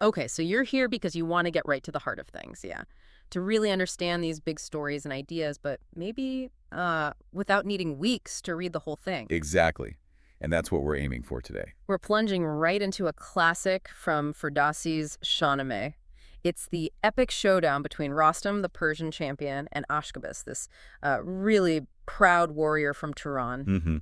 Okay, so you're here because you want to get right to the heart of things, yeah. To really understand these big stories and ideas, but maybe without needing weeks to read the whole thing. Exactly. And that's what we're aiming for today. We're plunging right into a classic from Ferdowsi's Shahnameh. It's the epic showdown between Rostam, the Persian champion, and Ashkabus, this really proud warrior from Turan. hmm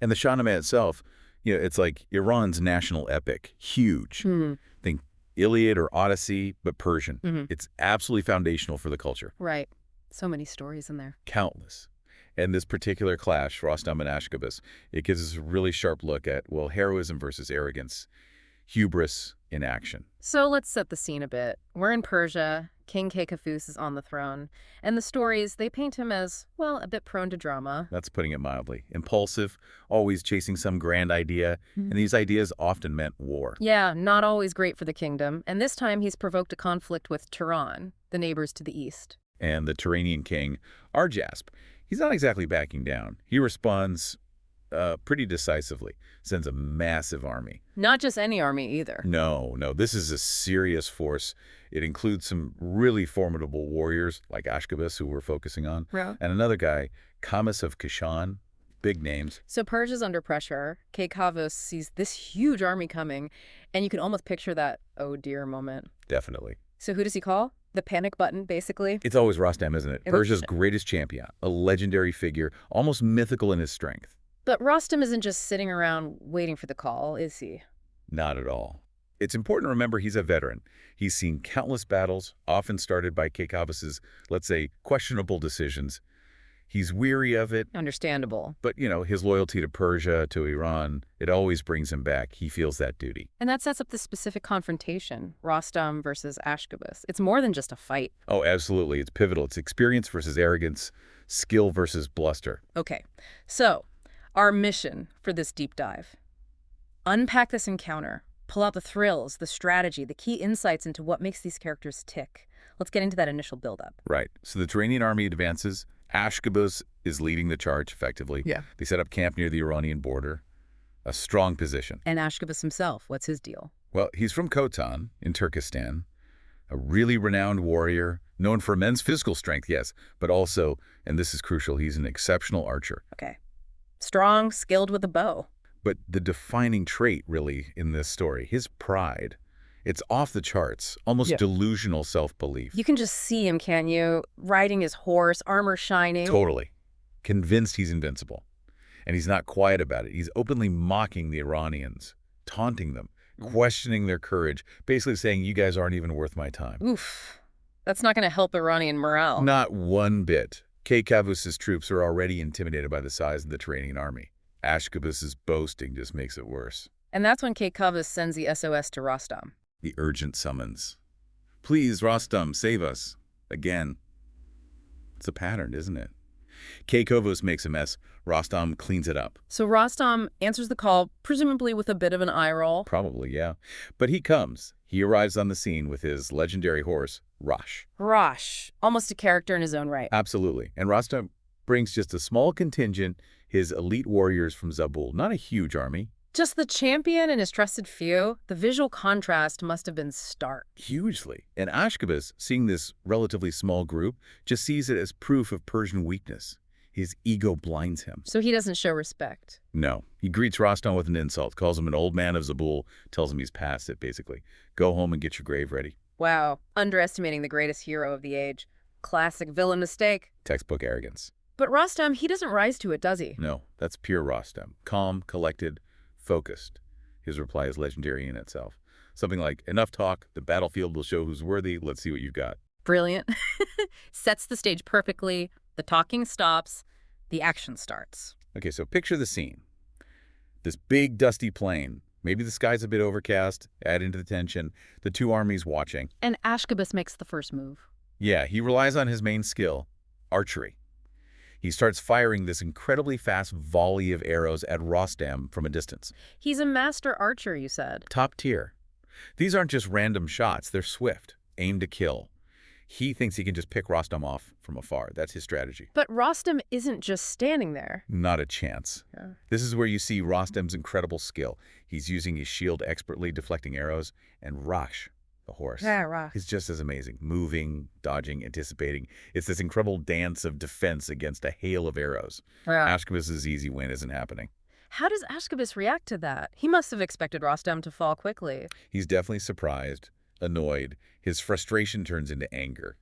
And the Shahnameh itself, it's like Iran's national epic. Huge. Hmm. Think Iliad or Odyssey, but Persian. Hmm. It's absolutely foundational for the culture. Right. So many stories in there. Countless. And this particular clash, Rostam and Ashkabus, it gives us a really sharp look at, well, heroism versus arrogance, hubris in action. So let's set the scene a bit. We're in Persia. King Kekafus is on the throne. And the stories, they paint him as, well, a bit prone to drama. That's putting it mildly. Impulsive, always chasing some grand idea, and these ideas often meant war. Yeah, not always great for the kingdom. And this time he's provoked a conflict with Turan, the neighbors to the east. And the Turanian king, Arjasp, he's not exactly backing down. He responds pretty decisively, sends a massive army. Not just any army either. No, this is a serious force. It includes some really formidable warriors like Ashkabus, who we're focusing on, Yeah. and another guy, Kamas of Kashan, big names. So Persia's under pressure. Kekavos sees this huge army coming, and you can almost picture that oh dear moment. Definitely. So who does he call? The panic button, basically? It's always Rostam, isn't it? It- Persia's greatest champion, a legendary figure, almost mythical in his strength. But Rostam isn't just sitting around waiting for the call, is he? Not at all. It's important to remember he's a veteran. He's seen countless battles, often started by Kekavos's, let's say, questionable decisions. He's weary of it, Understandable. but, his loyalty to Persia, to Iran, it always brings him back. He feels that duty. And that sets up the specific confrontation, Rostam versus Ashkabus. It's more than just a fight. Oh, absolutely. It's pivotal. It's experience versus arrogance, skill versus bluster. Okay, so our mission for this deep dive. Unpack this encounter. Pull out the thrills, the strategy, the key insights into what makes these characters tick. Let's get into that initial buildup. Right. So the Turanian army advances. Ashkabus is leading the charge effectively. Yeah. They set up camp near the Iranian border. A strong position. And Ashkabus himself, what's his deal? Well, he's from Khotan in Turkestan, a really renowned warrior, known for immense physical strength, yes, but also, and this is crucial, he's an exceptional archer. Okay. Strong, skilled with a bow. But the defining trait, really, in this story, his pride, it's off the charts, almost Yeah. delusional self-belief. You can just see him, can you? Riding his horse, armor shining. Totally. Convinced he's invincible. And he's not quiet about it. He's openly mocking the Iranians, taunting them, questioning their courage, basically saying, you guys aren't even worth my time. Oof. That's not going to help Iranian morale. Not one bit. Kekavos's troops are already intimidated by the size of the Turanian army. Ashkabus's boasting just makes it worse. And that's when Kekavos sends the SOS to Rostam. The urgent summons. Please, Rostam, save us. Again. It's a pattern, isn't it? Kekavos makes a mess. Rostam cleans it up. So Rostam answers the call, presumably with a bit of an eye roll. Probably, yeah. But he comes. He arrives on the scene with his legendary horse, Rosh. Rosh, almost a character in his own right. Absolutely. And Rostam brings just a small contingent, his elite warriors from Zabul. Not a huge army. Just the champion and his trusted few. The visual contrast must have been stark. Hugely. And Ashkabus, seeing this relatively small group, just sees it as proof of Persian weakness. His ego blinds him. So he doesn't show respect. No. He greets Rostam with an insult, calls him an old man of Zabul, tells him he's past it, basically. Go home and get your grave ready. Wow, underestimating the greatest hero of the age. Classic villain mistake. Textbook arrogance. But Rostam, he doesn't rise to it, does he? No, that's pure Rostam. Calm, collected, focused. His reply is legendary in itself. Something like, enough talk, the battlefield will show who's worthy, let's see what you've got. Brilliant. Sets the stage perfectly. The talking stops. The action starts. Okay, so picture the scene. This big, dusty plain. Maybe the sky's a bit overcast, add into the tension. The two armies watching. And Ashkabus makes the first move. Yeah, he relies on his main skill, archery. He starts firing this incredibly fast volley of arrows at Rostam from a distance. He's a master archer, you said. Top tier. These aren't just random shots, they're swift, aim to kill. He thinks he can just pick Rostam off from afar. That's his strategy. But Rostam isn't just standing there. Not a chance. Yeah. This is where you see Rostam's incredible skill. He's using his shield expertly, deflecting arrows, and Rosh, The horse. Yeah, right. He's just as amazing. Moving, dodging, anticipating. It's this incredible dance of defense against a hail of arrows. Yeah. Ashkabus's easy win isn't happening. How does Ashkabus react to that? He must have expected Rostam to fall quickly. He's definitely surprised, annoyed. His frustration turns into anger.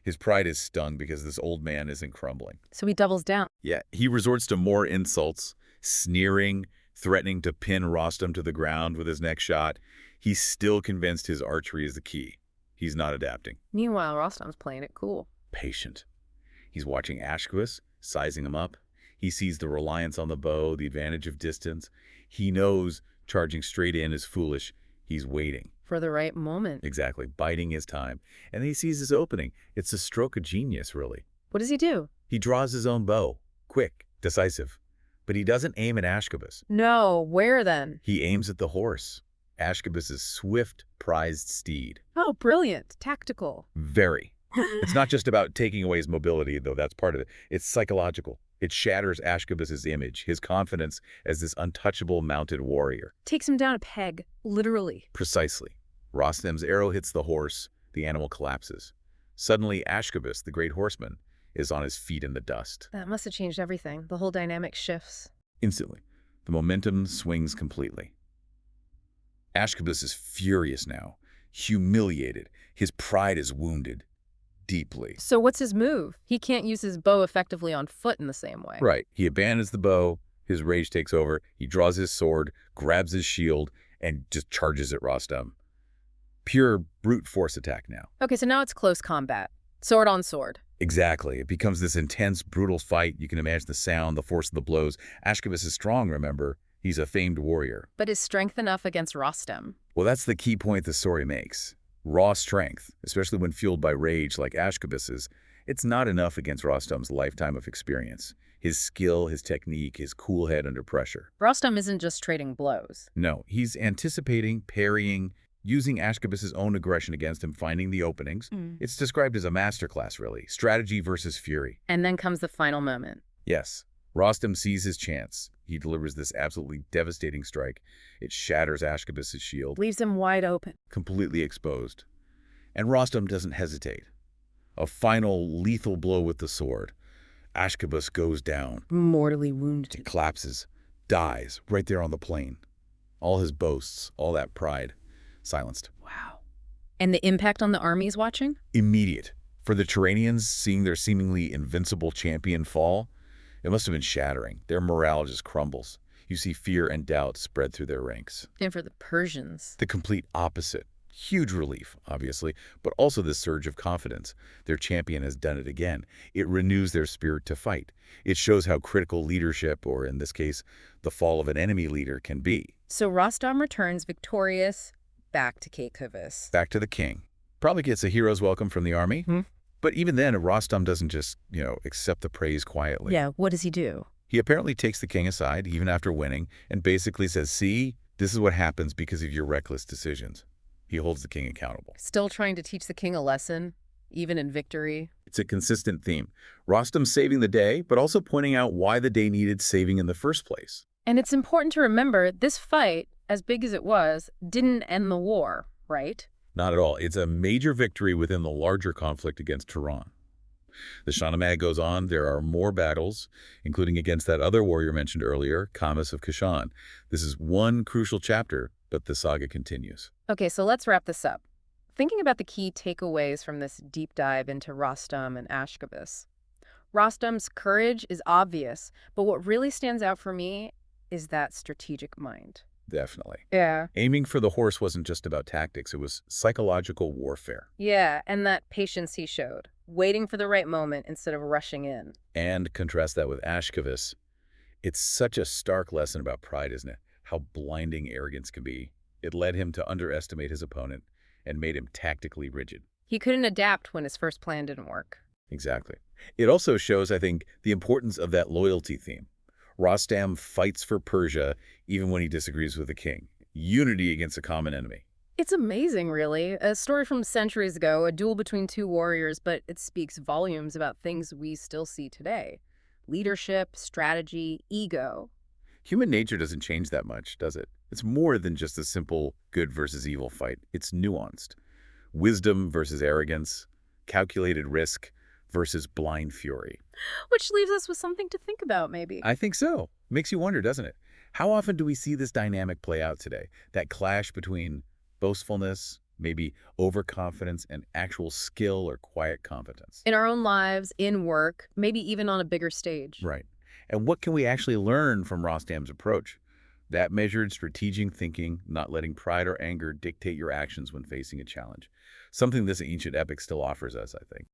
His pride is stung because this old man isn't crumbling. So he doubles down. Yeah, he resorts to more insults, sneering, threatening to pin Rostam to the ground with his next shot. He's still convinced his archery is the key. He's not adapting. Meanwhile, Rostam's playing it cool. Patient. He's watching Ashkabus, sizing him up. He sees the reliance on the bow, the advantage of distance. He knows charging straight in is foolish. He's waiting. For the right moment. Exactly, biding his time. And then he sees his opening. It's a stroke of genius, really. What does he do? He draws his own bow. Quick, decisive. But he doesn't aim at Ashkabus. No, where then? He aims at the horse. Ashkabus's swift, prized steed. Oh, brilliant. Tactical. Very. It's not just about taking away his mobility, though that's part of it. It's psychological. It shatters Ashkabus's image, his confidence as this untouchable mounted warrior. Takes him down a peg, literally. Precisely. Rostam's arrow hits the horse. The animal collapses. Suddenly, Ashkabus, the great horseman, is on his feet in the dust. That must have changed everything. The whole dynamic shifts. Instantly, the momentum swings completely. Ashkabus is furious now, humiliated. His pride is wounded. Deeply. So what's his move? He can't use his bow effectively on foot in the same way. Right. He abandons the bow. His rage takes over. He draws his sword, grabs his shield, and just charges at Rostam. Pure brute force attack now. Okay, so now it's close combat. Sword on sword. Exactly. It becomes this intense, brutal fight. You can imagine the sound, the force of the blows. Ashkabus is strong, remember. He's a famed warrior. But is strength enough against Rostam? Well, that's the key point the story makes. Raw strength, especially when fueled by rage like Ashkabus's, it's not enough against Rostam's lifetime of experience. His skill, his technique, his cool head under pressure. Rostam isn't just trading blows. No, he's anticipating, parrying, using Ashkabus's own aggression against him, finding the openings. It's described as a masterclass, really. Strategy versus fury. And then comes the final moment. Yes. Rostam sees his chance. He delivers this absolutely devastating strike. It shatters Ashkabus's shield. Leaves him wide open. Completely exposed. And Rostam doesn't hesitate. A final lethal blow with the sword. Ashkabus goes down. Mortally He wounded. collapses, dies right there on the plain. All his boasts, all that pride, silenced. Wow. And the impact on the armies watching? Immediate. For the Turanians, seeing their seemingly invincible champion fall, it must have been shattering. Their morale just crumbles. You see fear and doubt spread through their ranks. And for the Persians. The complete opposite. Huge relief, obviously, but also this surge of confidence. Their champion has done it again. It renews their spirit to fight. It shows how critical leadership, or in this case, the fall of an enemy leader, can be. So Rostam returns victorious back to Caicovus. Back to the king. Probably gets a hero's welcome from the army. But even then, Rostam doesn't just, accept the praise quietly. Yeah, what does he do? He apparently takes the king aside, even after winning, and basically says, see, this is what happens because of your reckless decisions. He holds the king accountable. Still trying to teach the king a lesson, even in victory. It's a consistent theme. Rostam saving the day, but also pointing out why the day needed saving in the first place. And it's important to remember this fight, as big as it was, didn't end the war, right? Not at all. It's a major victory within the larger conflict against Turan. The Shahnameh goes on. There are more battles, including against that other warrior mentioned earlier, Khamis of Kashan. This is one crucial chapter, but the saga continues. Okay, so let's wrap this up. Thinking about the key takeaways from this deep dive into Rostam and Ashkabus. Rostam's courage is obvious, but what really stands out for me is that strategic mind. Definitely. Yeah. Aiming for the horse wasn't just about tactics. It was psychological warfare. Yeah, and that patience he showed, waiting for the right moment instead of rushing in. And contrast that with Ashkabus. It's such a stark lesson about pride, isn't it? How blinding arrogance can be. It led him to underestimate his opponent and made him tactically rigid. He couldn't adapt when his first plan didn't work. Exactly. It also shows, I think, the importance of that loyalty theme. Rostam fights for Persia even when he disagrees with the king. Unity against a common enemy. It's amazing, really. A story from centuries ago, a duel between two warriors, but it speaks volumes about things we still see today. Leadership, strategy, ego. Human nature doesn't change that much, does it? It's more than just a simple good versus evil fight. It's nuanced. Wisdom versus arrogance, calculated risk versus blind fury. Which leaves us with something to think about, maybe. I think so. Makes you wonder, doesn't it? How often do we see this dynamic play out today? That clash between boastfulness, maybe overconfidence, and actual skill or quiet competence. In our own lives, in work, maybe even on a bigger stage. Right. And what can we actually learn from Rostam's approach? That measured strategic thinking, not letting pride or anger dictate your actions when facing a challenge. Something this ancient epic still offers us, I think.